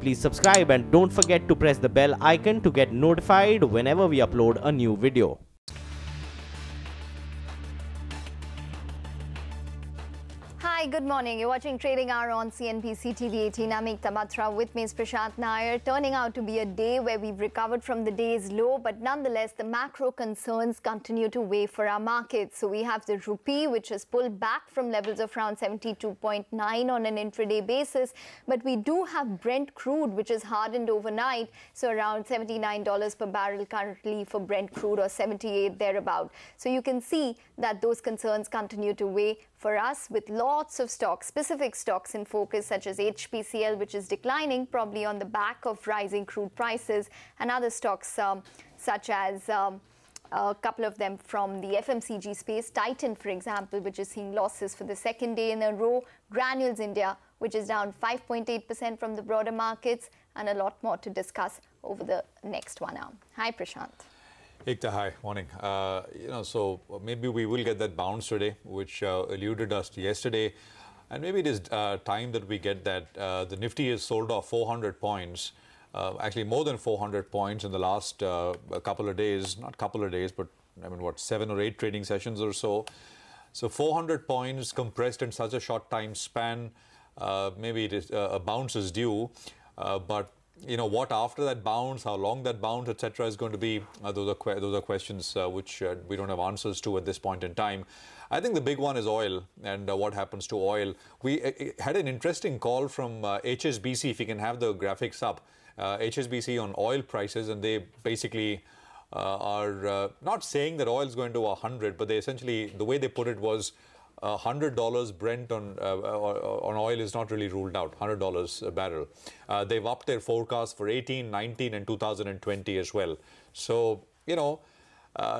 please subscribe and don't forget to press the bell icon to get notified whenever we upload a new video. Hi, good morning. You're watching Trading Hour on CNBC TV 18. I'm Ekta Batra. With me is Prashant Nair. Turning out to be a day where we've recovered from the day's low, but nonetheless, the macro concerns continue to weigh for our markets. So we have the rupee, which has pulled back from levels of around 72.9 on an intraday basis. But we do have Brent crude, which has hardened overnight. So around $79 per barrel currently for Brent crude, or 78 thereabout. So you can see that those concerns continue to weigh for us, with lots of stocks, specific stocks in focus, such as HPCL, which is declining probably on the back of rising crude prices, and other stocks such as a couple of them from the FMCG space, Titan, for example, which is seeing losses for the second day in a row, Granules India, which is down 5.8% from the broader markets, and a lot more to discuss over the next 1 hour. Hi, Prashant. Ekta, hi. Morning. So maybe we will get that bounce today, which eluded us yesterday. And maybe it is time that we get that. The Nifty has sold off 400 points, actually more than 400 points in the last couple of days. Not couple of days, but I mean, what, 7 or 8 trading sessions or so. So 400 points compressed in such a short time span. Maybe it is a bounce is due, but you know what, after that bounce, how long that bounce, etc., is going to be, those are questions which we don't have answers to at this point in time. I think the big one is oil and what happens to oil. We had an interesting call from HSBC, if you can have the graphics up, HSBC on oil prices, and they basically are not saying that oil is going to 100, but they essentially, the way they put it was, $100 Brent on oil is not really ruled out, $100 a barrel. They've upped their forecast for 18, 19 and 2020 as well. So, you know,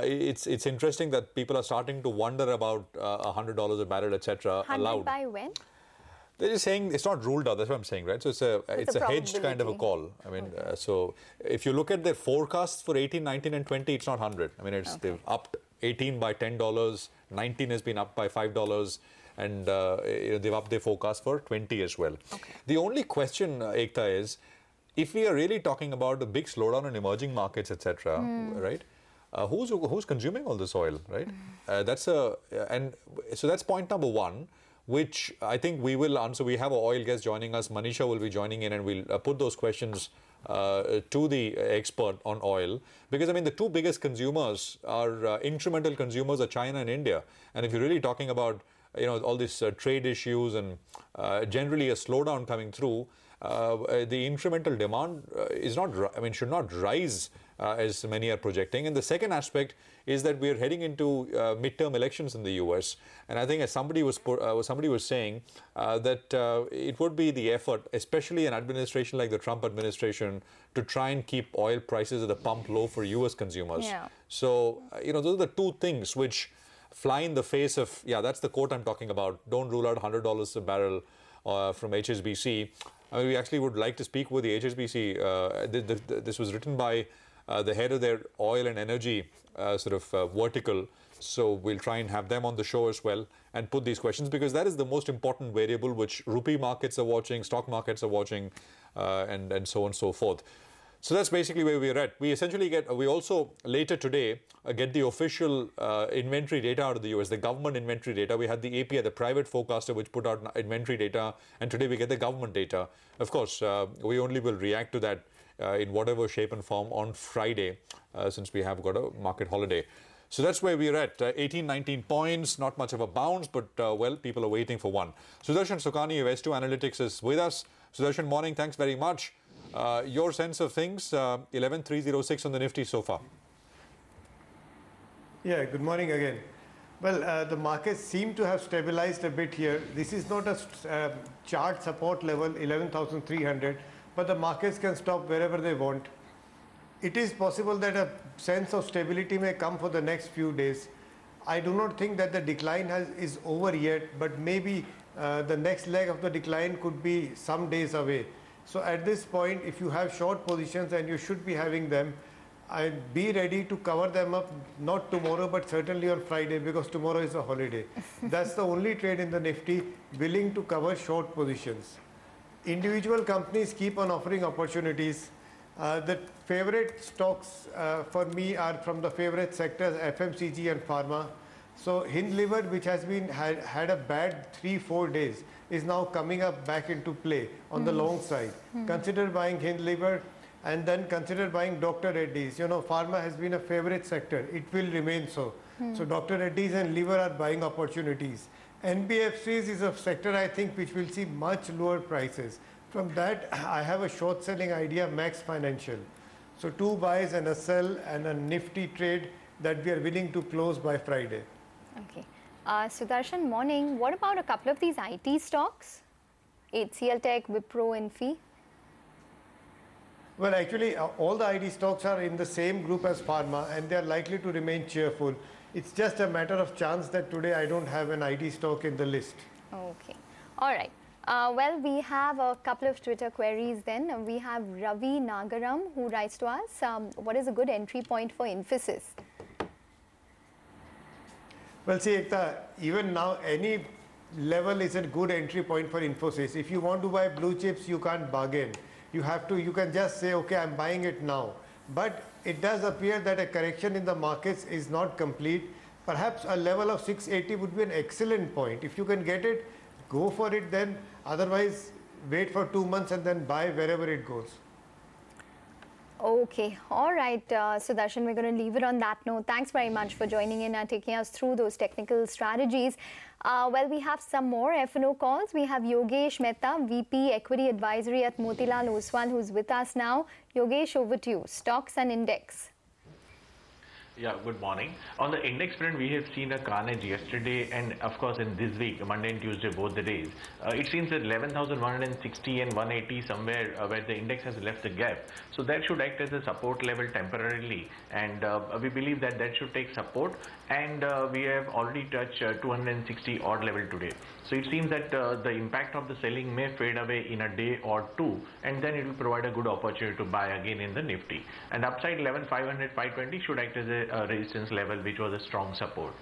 it's interesting that people are starting to wonder about $100 a barrel, etc. 100 by when? They're just saying it's not ruled out. That's what I'm saying, right? So it's a hedged kind of a call. I mean, so if you look at their forecasts for 18, 19 and 20, it's not 100. I mean, they've upped 18 by $10, 19 has been up by $5, and they've upped their forecast for 20 as well. Okay. The only question, Ekta, is if we are really talking about a big slowdown in emerging markets, etc., right? Who's consuming all this oil, right? And so that's point number one, which I think we will answer. We have an oil guest joining us. Manisha will be joining in, and we'll put those questions to the expert on oil, because I mean the two biggest consumers are incremental consumers are China and India, and if you're really talking about all these trade issues and generally a slowdown coming through, the incremental demand should not rise as many are projecting. And the second aspect is that we are heading into midterm elections in the US, and I think as somebody was saying that it would be the effort, especially an administration like the Trump administration, to try and keep oil prices at the pump low for US consumers. Yeah. So those are the two things which fly in the face of, that's the quote I'm talking about, don't rule out $100 a barrel from HSBC. I mean, we actually would like to speak with the HSBC. This was written by the head of their oil and energy vertical. So we'll try and have them on the show as well and put these questions, because that is the most important variable which rupee markets are watching, stock markets are watching, and so on and so forth. So that's basically where we're at. We essentially we also later today get the official inventory data out of the US, the government inventory data. We had the API, the private forecaster, which put out inventory data, and today we get the government data. Of course, we only will react to that in whatever shape and form on Friday, since we have got a market holiday. So that's where we're at, 18, 19 points, not much of a bounce, but well, people are waiting for one. Sudarshan Sukhani of S2 Analytics is with us. Sudarshan, morning, thanks very much. Your sense of things, 11,306 on the Nifty so far. Yeah, good morning again. Well, the markets seem to have stabilized a bit here. This is not a chart support level, 11,300, but the markets can stop wherever they want. It is possible that a sense of stability may come for the next few days. I do not think that the decline is over yet, but maybe the next leg of the decline could be some days away. So at this point, if you have short positions, and you should be having them, I'd be ready to cover them up, not tomorrow, but certainly on Friday, because tomorrow is a holiday. That's the only trade in the Nifty willing to cover short positions. individual companies keep on offering opportunities. The favorite stocks for me are from the favorite sectors, FMCG and pharma. So Hind Liver, which has been had a bad 3-4 days, is now coming up back into play on the long side. Consider buying Hind Liver, and then consider buying Dr. Reddy's. You know, pharma has been a favorite sector. It will remain so. So Dr. Reddy's and Liver are buying opportunities. NBFCs is a sector, I think, which will see much lower prices. From that, I have a short selling idea, Max Financial. So 2 buys and a sell and a nifty trade that we are willing to close by Friday. Okay. Sudarshan, morning. What about a couple of these IT stocks? HCL Tech, Wipro, and Fee? Well, actually, all the IT stocks are in the same group as pharma, and they are likely to remain cheerful. It's just a matter of chance that today I don't have an IT stock in the list. Okay. All right. Well, we have a couple of Twitter queries then. We have Ravi Nagaram who writes to us, what is a good entry point for Infosys? Well, see, Ekta, even now any level is a good entry point for Infosys. If you want to buy blue chips, you can't bargain. You can just say, okay, I'm buying it now. But it does appear that a correction in the markets is not complete. Perhaps a level of 680 would be an excellent point. If you can get it, go for it then. Otherwise, wait for 2 months and then buy wherever it goes. Okay, all right, Sudarshan, we're going to leave it on that note. Thanks very much for joining in and taking us through those technical strategies. Well, we have some more F&O calls. We have Yogesh Mehta, VP Equity Advisory at Motilal Oswal, who's with us now. Yogesh, over to you. Stocks and index. Yeah, good morning. On the index front, we have seen a carnage yesterday and of course in this week, Monday and Tuesday, both the days. It seems that 11,160 and 180 somewhere where the index has left a gap. So that should act as a support level temporarily, and we believe that that should take support, and we have already touched 260 odd level today. So it seems that the impact of the selling may fade away in a day or two, and then it will provide a good opportunity to buy again in the Nifty. And upside 11,500, 520 should act as a resistance level, which was a strong support.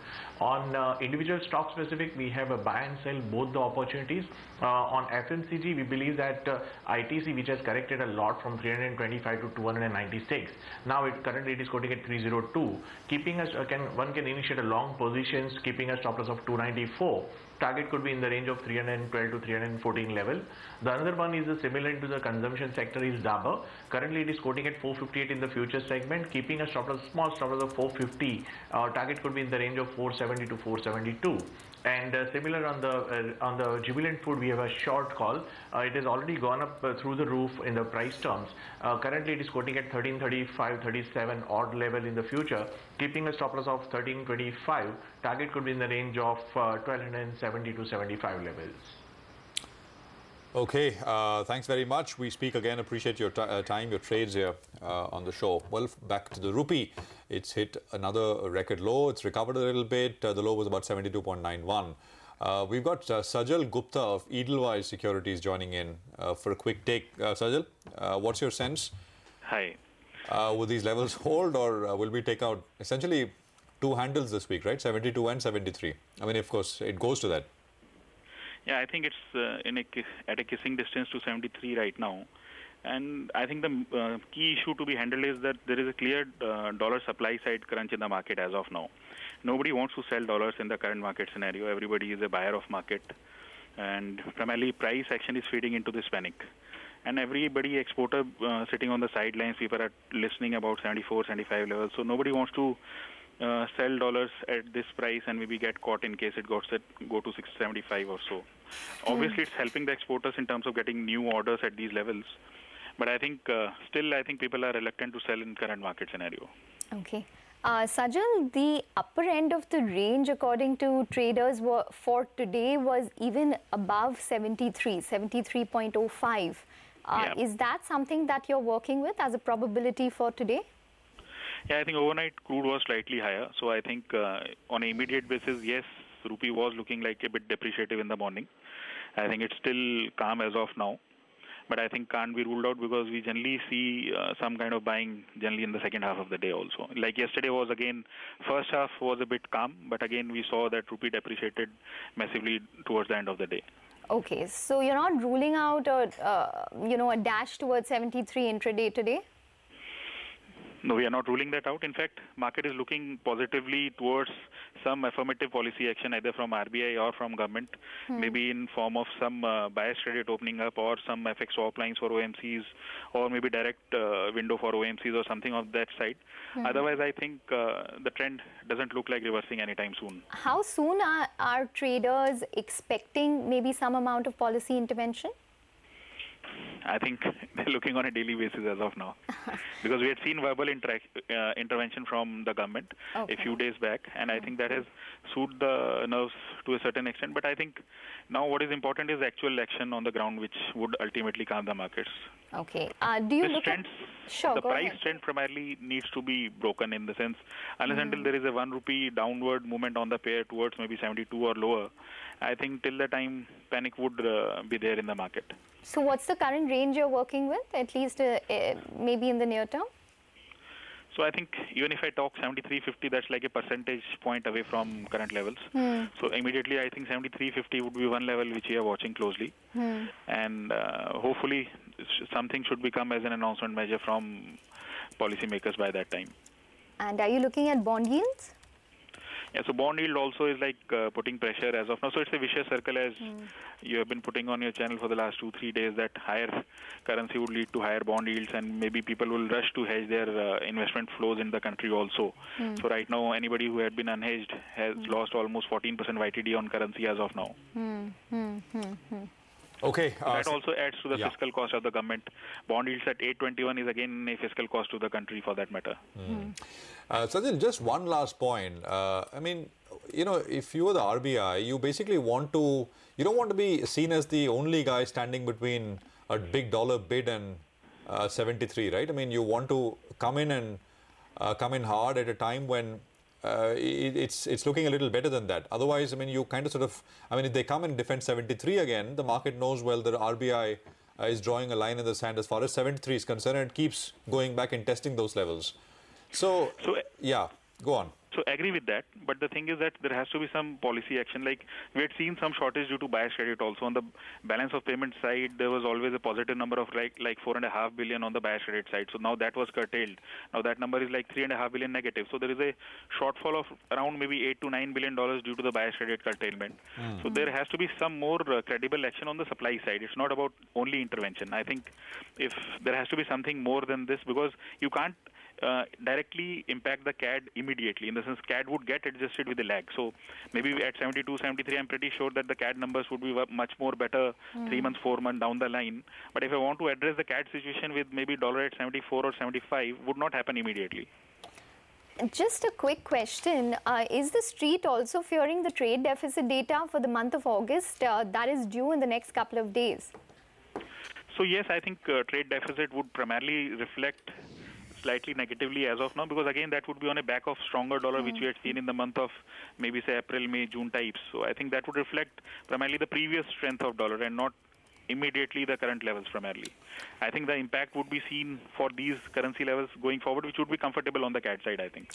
On individual stock specific, we have a buy and sell both the opportunities. On FMCG, we believe that ITC, which has corrected a lot from 325 to 296, now currently it is quoting at 302. Keeping us, one can initiate a long positions, keeping a stop loss of 294. Target could be in the range of 312 to 314 level. The another one is similar to the consumption sector is Dabur. Currently it is quoting at 458 in the future segment, keeping a stop loss, small stop loss of 450. Target could be in the range of 470 to 472. And similar on the Jubilant Food, we have a short call. It has already gone up through the roof in the price terms. Currently, it is quoting at 1335, 37 odd level in the future, keeping a stop loss of 1325. Target could be in the range of 1270 to 75 levels. Okay, thanks very much. We speak again. Appreciate your time, your trades here on the show. Well, back to the rupee. It's hit another record low. It's recovered a little bit. The low was about 72.91. We've got Sajal Gupta of Edelweiss Securities joining in for a quick take. Sajal, what's your sense? Hi. Will these levels hold, or will we take out essentially two handles this week, right? 72 and 73. I mean, of course, it goes to that. Yeah, I think it's at a kissing distance to 73 right now. And I think the key issue to be handled is that there is a clear dollar supply side crunch in the market as of now. Nobody wants to sell dollars in the current market scenario. Everybody is a buyer of market. And primarily price action is feeding into this panic. And everybody, exporter sitting on the sidelines, people are listening about 74, 75 levels. So nobody wants to sell dollars at this price and maybe get caught in case it go to 675 or so. Obviously, it's helping the exporters in terms of getting new orders at these levels. But I think still, I think people are reluctant to sell in current market scenario. Okay. Sajal, the upper end of the range, according to traders, for today was even above 73, 73.05. Yeah. Is that something that you're working with as a probability for today? Yeah, I think overnight crude was slightly higher. So I think on an immediate basis, yes, rupee was looking like a bit depreciative in the morning. I think it's still calm as of now. But I think can't be ruled out because we generally see some kind of buying generally in the second half of the day also. Like yesterday was again, first half was a bit calm, but again we saw that rupee depreciated massively towards the end of the day. Okay, so you're not ruling out a dash towards 73 intraday today? No, we are not ruling that out. In fact, market is looking positively towards some affirmative policy action either from RBI or from government, maybe in form of some bias credit opening up or some FX swap lines for OMCs or maybe direct window for OMCs or something of that side. Otherwise, I think the trend doesn't look like reversing anytime soon. How soon are traders expecting maybe some amount of policy intervention? I think they're looking on a daily basis as of now, because we had seen verbal intervention from the government a few days back, and I think that has soothed the nerves to a certain extent. But I think now what is important is actual action on the ground, which would ultimately calm the markets. Okay. Do you look at... Sure, the go price ahead. trend primarily needs to be broken, in the sense, unless until there is a 1 rupee downward movement on the pair towards maybe 72 or lower, I think till the time panic would be there in the market. So what's the current range you're working with, at least maybe in the near term? So I think even if I talk 73.50, that's like a percentage point away from current levels. So immediately I think 73.50 would be one level which we are watching closely. And hopefully something should become as an announcement measure from policymakers by that time. And are you looking at bond yields? Yeah, so bond yield also is like putting pressure as of now. So it's a vicious circle, as you have been putting on your channel for the last 2-3 days, that higher currency would lead to higher bond yields, and maybe people will rush to hedge their investment flows in the country also. So right now, anybody who had been unhedged has lost almost 14% YTD on currency as of now. Okay. So that also adds to the fiscal cost of the government. Bond yields at 8.21 is again a fiscal cost to the country for that matter. Sajal, just one last point. I mean, you know, if you are the RBI, you basically you don't want to be seen as the only guy standing between a big dollar bid and 73, right? I mean, you want to come in and come in hard at a time when it's looking a little better than that. Otherwise, I mean, you kind of if they come and defend 73 again, the market knows, well, the RBI is drawing a line in the sand as far as 73 is concerned, and keeps going back and testing those levels. So yeah, go on. So agree with that, but the thing is that there has to be some policy action. Like we had seen some shortage due to bias credit also. On the balance of payment side, there was always a positive number of like 4.5 billion on the bias credit side. So now that was curtailed. Now that number is like 3.5 billion negative. So there is a shortfall of around maybe $8 to $9 billion due to the bias credit curtailment. So there has to be some more credible action on the supply side. It's not about only intervention. I think if there has to be something more than this, because you can't directly impact the CAD immediately. In the sense, CAD would get adjusted with a lag. So maybe at 72, 73, I'm pretty sure that the CAD numbers would be much more better 3 months, 4 months down the line. But if I want to address the CAD situation with maybe dollar at 74 or 75, would not happen immediately. Just a quick question. Is the street also fearing the trade deficit data for the month of August that is due in the next couple of days? So yes, I think trade deficit would primarily reflect slightly negatively as of now, because again that would be on a back of stronger dollar which we had seen in the month of maybe say April, May, June types. So I think that would reflect primarily the previous strength of dollar and not immediately the current levels primarily. I think the impact would be seen for these currency levels going forward, which would be comfortable on the CAD side, I think.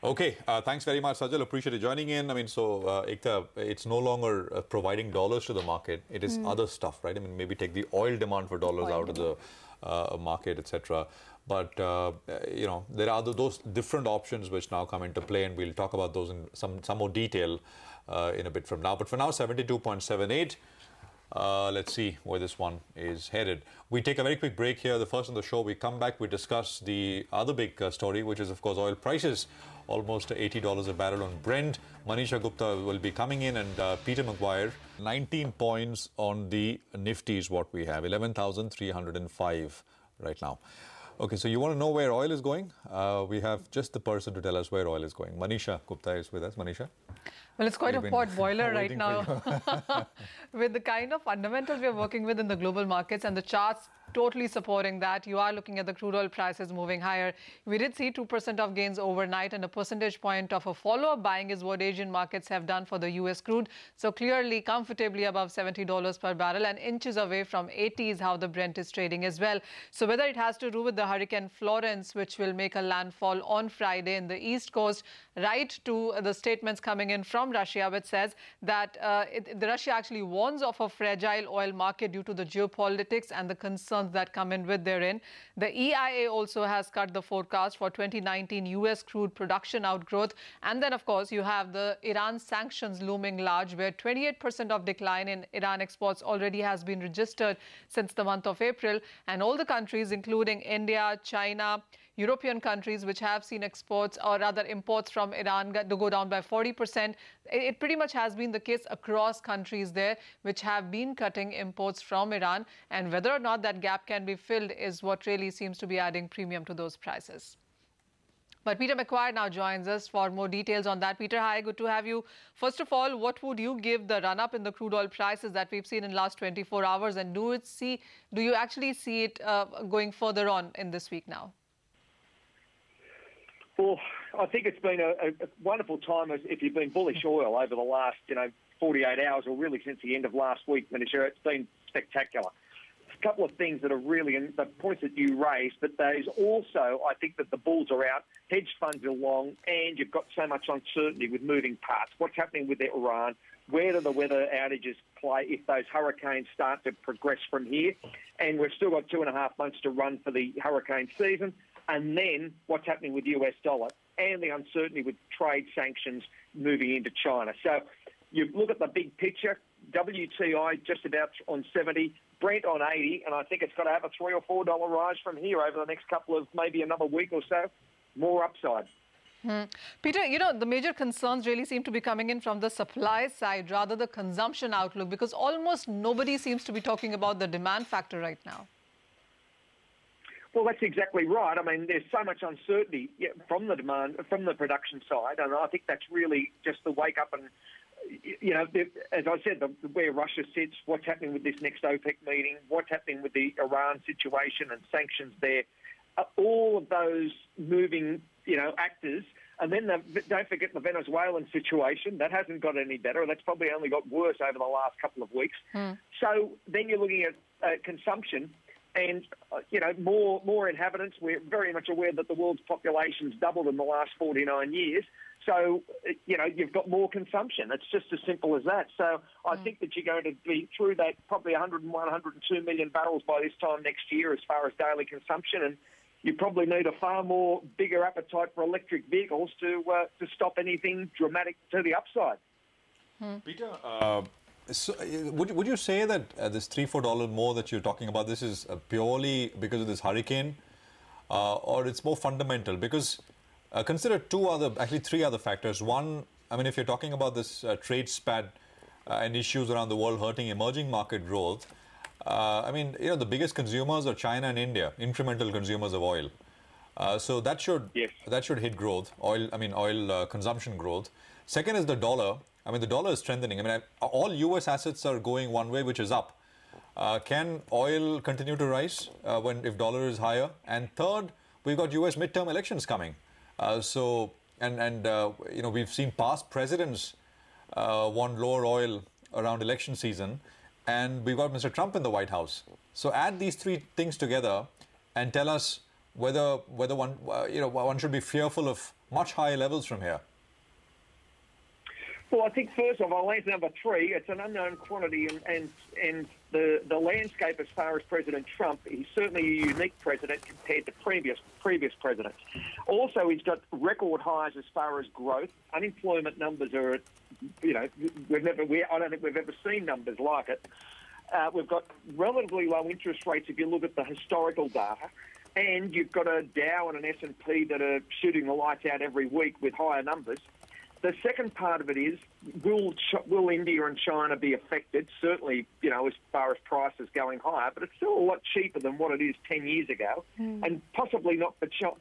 Okay, thanks very much, Sajal. Appreciate you joining in. I mean, so Ekta, it's no longer providing dollars to the market. It is other stuff, right? I mean, maybe take the oil demand for dollars out of the market, etc. But, you know, there are those different options which now come into play, and we'll talk about those in some more detail in a bit from now. But for now, 72.78. Let's see where this one is headed. We take a very quick break here. The first on the show, we come back, we discuss the other big story, which is, of course, oil prices. Almost $80 a barrel on Brent. Manisha Gupta will be coming in, and Peter Maguire. 19 points on the Nifty is what we have. 11,305 right now. Okay, so you want to know where oil is going? We have just the person to tell us where oil is going. Manisha Gupta is with us. Manisha? Well, it's quite a pot boiler right now with the kind of fundamentals we are working with in the global markets and the charts totally supporting that. You are looking at the crude oil prices moving higher. We did see 2% of gains overnight, and a percentage point of a follow-up buying is what Asian markets have done for the U.S. crude. So clearly comfortably above $70 per barrel and inches away from 80 is how the Brent is trading as well. So whether it has to do with the Hurricane Florence, which will make a landfall on Friday in the East Coast, right to the statements coming in from Russia, which says that Russia actually warns of a fragile oil market due to the geopolitics and the concerns that come in with therein. The EIA also has cut the forecast for 2019 U.S. crude production outgrowth. And then, of course, you have the Iran sanctions looming large, where 28% of decline in Iran exports already has been registered since the month of April. And all the countries, including India, China, European countries, which have seen exports or rather imports from Iran go down by 40%. It pretty much has been the case across countries there, which have been cutting imports from Iran. And whether or not that gap can be filled is what really seems to be adding premium to those prices. But Peter McQuire now joins us for more details on that. Peter, hi, good to have you. First of all, what would you give the run-up in the crude oil prices that we've seen in the last 24 hours? And do you actually see it going further on in this week now? Well, I think it's been a wonderful time if you've been bullish oil over the last, 48 hours, or really since the end of last week, Manisha. It's been spectacular. A couple of things that are really in the points that you raised, but there's also, I think that the bulls are out, hedge funds are long, and you've got so much uncertainty with moving parts. What's happening with Iran? Where do the weather outages play if those hurricanes start to progress from here? And we've still got 2.5 months to run for the hurricane season. And then what's happening with the US dollar and the uncertainty with trade sanctions moving into China. So you look at the big picture, WTI just about on 70, Brent on 80, and I think it's got to have a $3 or $4 rise from here over the next couple of, maybe another week or so. More upside. Peter, the major concerns really seem to be coming in from the supply side, rather the consumption outlook, because almost nobody seems to be talking about the demand factor right now. Well, that's exactly right. I mean, there's so much uncertainty from the demand, from the production side, and I think that's really just the wake up and, as I said, where Russia sits, what's happening with this next OPEC meeting, what's happening with the Iran situation and sanctions there, all of those moving, actors. And then don't forget the Venezuelan situation. That hasn't got any better. That's probably only got worse over the last couple of weeks. So then you're looking at consumption. And, more inhabitants. We're very much aware that the world's population's doubled in the last 49 years. So, you've got more consumption. It's just as simple as that. So I think that you're going to be through that probably 101, 102 million barrels by this time next year as far as daily consumption. And you probably need a far more bigger appetite for electric vehicles to stop anything dramatic to the upside. Peter, so would you say that this $3-4 more that you're talking about, this is purely because of this hurricane, or it's more fundamental? Because consider three other factors. One, I mean, if you're talking about this trade spat and issues around the world hurting emerging market growth, the biggest consumers are China and India, incremental consumers of oil. So that should hit growth, oil consumption growth. Second is the dollar. I mean, the dollar is strengthening. All U.S. assets are going one way, which is up. Can oil continue to rise if dollar is higher? And third, we've got U.S. midterm elections coming. We've seen past presidents want lower oil around election season, and we've got Mr. Trump in the White House. So add these three things together and tell us whether one should be fearful of much higher levels from here. Well, I think first of all, answer number three, it's an unknown quantity, and the landscape as far as President Trump, he's certainly a unique president compared to previous presidents. Also, he's got record highs as far as growth. Unemployment numbers are, I don't think we've ever seen numbers like it. We've got relatively low interest rates if you look at the historical data. And you've got a Dow and an S&P that are shooting the lights out every week with higher numbers. The second part of it is, will India and China be affected? Certainly, as far as prices going higher, but it's still a lot cheaper than what it is 10 years ago, and possibly not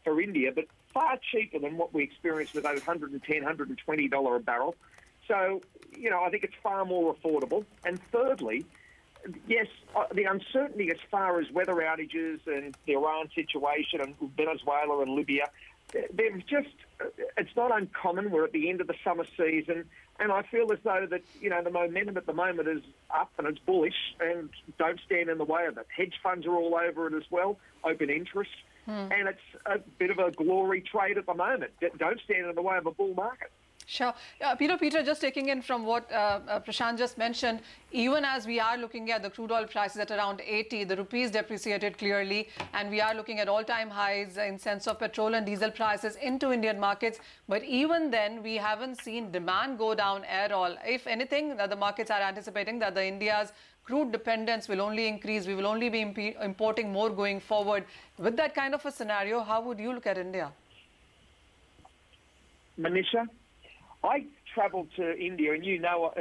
for India, but far cheaper than what we experienced with those $110, $120 a barrel. So, I think it's far more affordable. And thirdly, yes, the uncertainty as far as weather outages and the Iran situation and Venezuela and Libya, they've just, it's not uncommon. We're at the end of the summer season, and I feel as though that, you know, the momentum at the moment is up and it's bullish, and don't stand in the way of it. Hedge funds are all over it as well, open interest, and it's a bit of a glory trade at the moment. Don't stand in the way of a bull market. Sure. Peter, just taking in from what Prashant just mentioned, even as we are looking at the crude oil prices at around 80, the rupee is depreciated clearly, and we are looking at all-time highs in sense of petrol and diesel prices into Indian markets. But even then, we haven't seen demand go down at all. If anything, the markets are anticipating that India's crude dependence will only increase. We will only be importing more going forward. With that kind of a scenario, how would you look at India? Manisha? I travelled to India, and you know,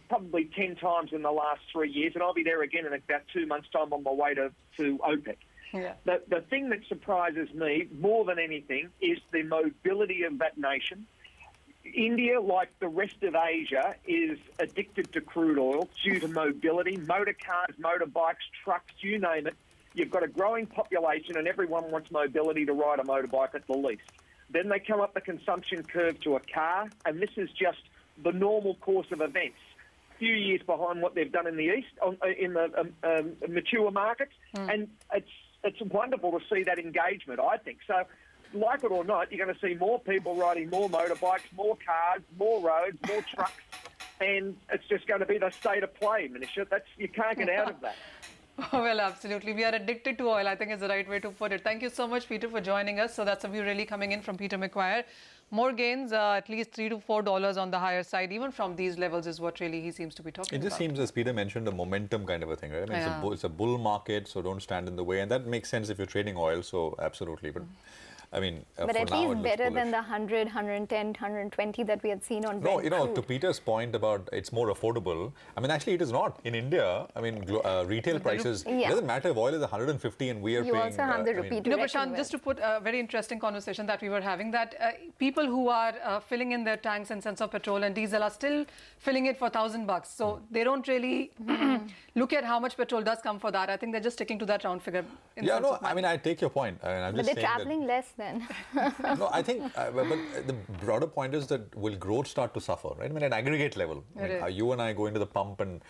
probably 10 times in the last 3 years, and I'll be there again in about 2 months' time on my way to OPEC. Yeah. The thing that surprises me more than anything is the mobility of that nation. India, like the rest of Asia, is addicted to crude oil due to mobility, motor cars, motorbikes, trucks, you name it. You've got a growing population, and everyone wants mobility to ride a motorbike at the least. Then they come up the consumption curve to a car, and this is just the normal course of events. A few years behind what they've done in the East, in the mature markets, and it's wonderful to see that engagement, I think. So, like it or not, you're going to see more people riding more motorbikes, more cars, more roads, more trucks, and it's just going to be the state of play, Manisha. You can't get out of that. Well, absolutely. We are addicted to oil, I think is the right way to put it. Thank you so much, Peter, for joining us. So that's a view really coming in from Peter McGuire. More gains, at least $3 to $4 on the higher side, even from these levels, is what really he seems to be talking about. It just seems, as Peter mentioned, a momentum kind of a thing, right? I mean, it's a bull market, so don't stand in the way. And that makes sense if you're trading oil, so absolutely. But I mean, but at least better than the 100, 110, 120 that we had seen on Brent. No, you know, to Peter's point about it's more affordable, I mean, actually, it is not. In India, I mean, retail prices, it doesn't matter if oil is 150 and we are paying... You also have the rupee to Prashant, just to put a very interesting conversation that we were having, that people who are filling in their tanks in sense of petrol and diesel are still filling it for $1,000. So they don't really look at how much petrol does come for that. I think they're just sticking to that round figure. Yeah, no, I mean, I take your point. I mean, I'm but just they're traveling less then. No, I think, but the broader point is that will growth start to suffer, right? I mean, at aggregate level, I mean, you and I go into the pump, and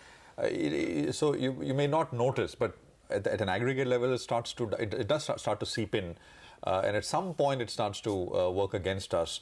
so you may not notice, but at an aggregate level, it does start to seep in, and at some point, it starts to work against us.